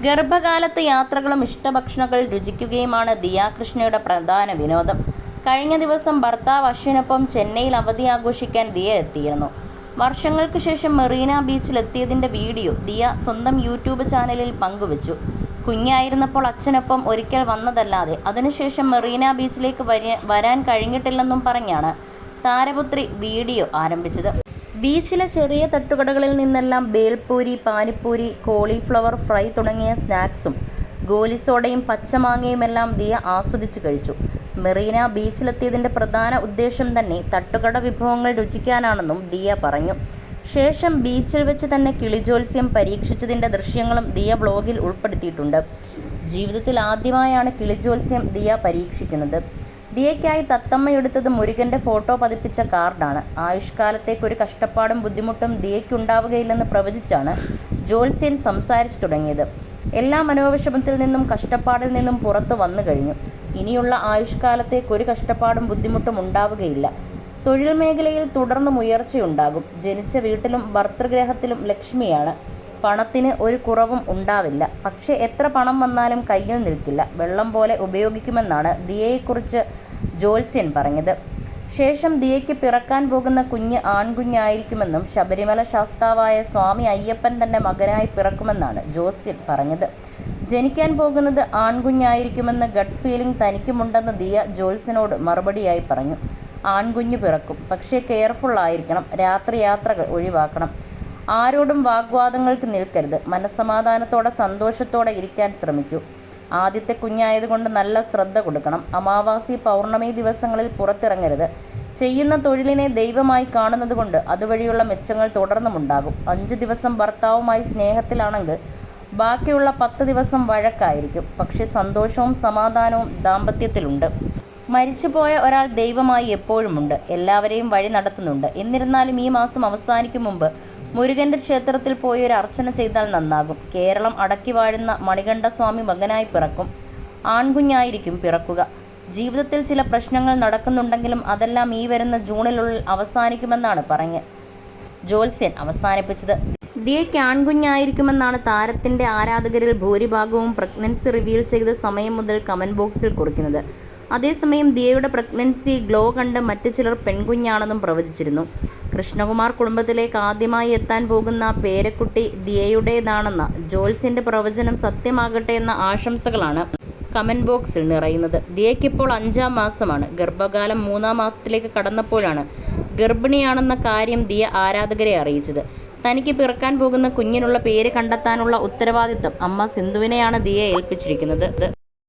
ഗർഭകാലത്ത് യാത്രകളും ഇഷ്ടഭക്ഷണങ്ങൾ രുചിക്കുകയുമാണ് ദിയ കൃഷ്ണയുടെ പ്രധാന വിനോദം. കഴിഞ്ഞ ദിവസം ഭർത്താവ് അശ്വിനൊപ്പം ചെന്നൈയിൽ അവധി ആഘോഷിക്കാൻ ദിയ എത്തിയിരുന്നു. വർഷങ്ങൾക്ക് ശേഷം മെറീന ബീച്ചിലെത്തിയതിൻ്റെ വീഡിയോ ദിയ സ്വന്തം യൂട്യൂബ് ചാനലിൽ പങ്കുവച്ചു. കുഞ്ഞായിരുന്നപ്പോൾ അച്ഛനൊപ്പം ഒരിക്കൽ വന്നതല്ലാതെ അതിനുശേഷം മെറീന ബീച്ചിലേക്ക് വരാൻ കഴിഞ്ഞിട്ടില്ലെന്നും പറഞ്ഞാണ് താരപുത്രി വീഡിയോ ആരംഭിച്ചത്. ബീച്ചിലെ ചെറിയ തട്ടുകടകളിൽ നിന്നെല്ലാം ബേൽപൂരി, പാനിപ്പൂരി, കോളിഫ്ലവർ ഫ്രൈ തുടങ്ങിയ സ്നാക്സും ഗോലിസോഡയും പച്ചമാങ്ങയുമെല്ലാം ദിയ ആസ്വദിച്ചു കഴിച്ചു. മെറീന ബീച്ചിലെത്തിയതിൻ്റെ പ്രധാന ഉദ്ദേശം തന്നെ തട്ടുകട വിഭവങ്ങൾ രുചിക്കാനാണെന്നും ദിയ പറഞ്ഞു. ശേഷം ബീച്ചിൽ വെച്ച് തന്നെ കിളിജോത്സ്യം പരീക്ഷിച്ചതിൻ്റെ ദൃശ്യങ്ങളും ദിയ ബ്ലോഗിൽ ഉൾപ്പെടുത്തിയിട്ടുണ്ട്. ജീവിതത്തിൽ ആദ്യമായാണ് കിളിജോത്സ്യം ദിയ പരീക്ഷിക്കുന്നത്. ദിയയ്ക്കായി തത്തമ്മയെടുത്തത് മുരുകൻ്റെ ഫോട്ടോ പതിപ്പിച്ച കാർഡാണ്. ആയുഷ്കാലത്തേക്കൊരു കഷ്ടപ്പാടും ബുദ്ധിമുട്ടും ദിയയ്ക്കുണ്ടാവുകയില്ലെന്ന് പ്രവചിച്ചാണ് ജ്യോത്സ്യൻ സംസാരിച്ചു തുടങ്ങിയത്. എല്ലാ മനോവിഷമത്തിൽ നിന്നും കഷ്ടപ്പാടിൽ നിന്നും പുറത്തു വന്നു കഴിഞ്ഞു. ഇനിയുള്ള ആയുഷ്കാലത്തേക്കൊരു കഷ്ടപ്പാടും ബുദ്ധിമുട്ടും ഉണ്ടാവുകയില്ല. തൊഴിൽ മേഖലയിൽ തുടർന്നും ഉയർച്ചയുണ്ടാകും. ജനിച്ച വീട്ടിലും ഭർതൃഗ്രഹത്തിലും ലക്ഷ്മിയാണ്. പണത്തിന് ഒരു കുറവും ഉണ്ടാവില്ല. പക്ഷേ എത്ര പണം വന്നാലും കയ്യിൽ നിൽക്കില്ല. വെള്ളം പോലെ ഉപയോഗിക്കുമെന്നാണ് ദിയയെക്കുറിച്ച് ജ്യോത്സ്യൻ പറഞ്ഞത്. ശേഷം ദിയയ്ക്ക് പിറക്കാൻ പോകുന്ന കുഞ്ഞ് ആൺകുഞ്ഞായിരിക്കുമെന്നും ശബരിമല ശാസ്താവായ സ്വാമി അയ്യപ്പൻ തൻ്റെ മകനായി പിറക്കുമെന്നാണ് ജ്യോത്സ്യൻ പറഞ്ഞത്. ജനിക്കാൻ പോകുന്നത് ആൺകുഞ്ഞായിരിക്കുമെന്ന് ഗട്ട് ഫീലിംഗ് തനിക്കുമുണ്ടെന്ന് ദിയ ജ്യോത്സ്യനോട് മറുപടിയായി പറഞ്ഞു. ആൺകുഞ്ഞ് പിറക്കും, പക്ഷേ കെയർഫുൾ ആയിരിക്കണം. രാത്രി യാത്രകൾ ഒഴിവാക്കണം. ആരോടും വാഗ്വാദങ്ങൾക്ക് നിൽക്കരുത്. മനസ്സമാധാനത്തോടെ സന്തോഷത്തോടെ ഇരിക്കാൻ ശ്രമിക്കൂ. ആദ്യത്തെ കുഞ്ഞായതുകൊണ്ട് നല്ല ശ്രദ്ധ കൊടുക്കണം. അമാവാസി, പൗർണമി ദിവസങ്ങളിൽ പുറത്തിറങ്ങരുത്. ചെയ്യുന്ന തൊഴിലിനെ ദൈവമായി കാണുന്നത് കൊണ്ട് അതുവഴിയുള്ള മെച്ചങ്ങൾ തുടർന്നുമുണ്ടാകും. 5 ദിവസം ഭർത്താവുമായി സ്നേഹത്തിലാണെങ്കിൽ ബാക്കിയുള്ള 10 ദിവസം വഴക്കായിരിക്കും. പക്ഷേ സന്തോഷവും സമാധാനവും ദാമ്പത്യത്തിലുണ്ട്. മരിച്ചുപോയ ഒരാൾ ദൈവമായി എപ്പോഴുമുണ്ട്. എല്ലാവരെയും വഴി നടത്തുന്നുണ്ട്. എന്നിരുന്നാലും ഈ മാസം അവസാനിക്കും മുമ്പ് മുരുകൻ്റെ ക്ഷേത്രത്തിൽ പോയി ഒരു അർച്ചന ചെയ്താൽ നന്നാകും. കേരളം അടക്കി വാഴുന്ന മണികണ്ഠസ്വാമി മകനായി പിറക്കും. ആൺകുഞ്ഞായിരിക്കും പിറക്കുക. ജീവിതത്തിൽ ചില പ്രശ്നങ്ങൾ നടക്കുന്നുണ്ടെങ്കിലും അതെല്ലാം ഈ വരുന്ന ജൂണിനുള്ളിൽ അവസാനിക്കുമെന്നാണ് പറഞ്ഞ് ജ്യോത്സ്യൻ അവസാനിപ്പിച്ചത്. ദിയയ്ക്ക് ആൺകുഞ്ഞായിരിക്കുമെന്നാണ് താരത്തിൻ്റെ ആരാധകരിൽ ഭൂരിഭാഗവും പ്രഗ്നൻസി റിവീൽ ചെയ്ത സമയം മുതൽ കമൻറ്റ് ബോക്സിൽ കുറിക്കുന്നത്. അതേസമയം ദിയയുടെ പ്രഗ്നൻസി ഗ്ലോ കണ്ട് മറ്റു ചിലർ പെൺകുഞ്ഞാണെന്നും പ്രവചിച്ചിരുന്നു. കൃഷ്ണകുമാർ കുടുംബത്തിലേക്ക് ആദ്യമായി എത്താൻ പോകുന്ന പേരക്കുട്ടി ദിയയുടേതാണെന്ന ജ്യോത്സ്യൻ്റെ പ്രവചനം സത്യമാകട്ടെ എന്ന ആശംസകളാണ് കമൻറ്റ് ബോക്സിൽ നിറയുന്നത്. ദിയയ്ക്കിപ്പോൾ 5-ാം മാസമാണ്. ഗർഭകാലം 3-ാം മാസത്തിലേക്ക് കടന്നപ്പോഴാണ് ഗർഭിണിയാണെന്ന കാര്യം ദിയ ആരാധകരെ അറിയിച്ചത്. തനിക്ക് പിറക്കാൻ പോകുന്ന കുഞ്ഞിനുള്ള പേര് കണ്ടെത്താനുള്ള ഉത്തരവാദിത്തം അമ്മ സിന്ധുവിനെയാണ് ദിയ ഏൽപ്പിച്ചിരിക്കുന്നത്.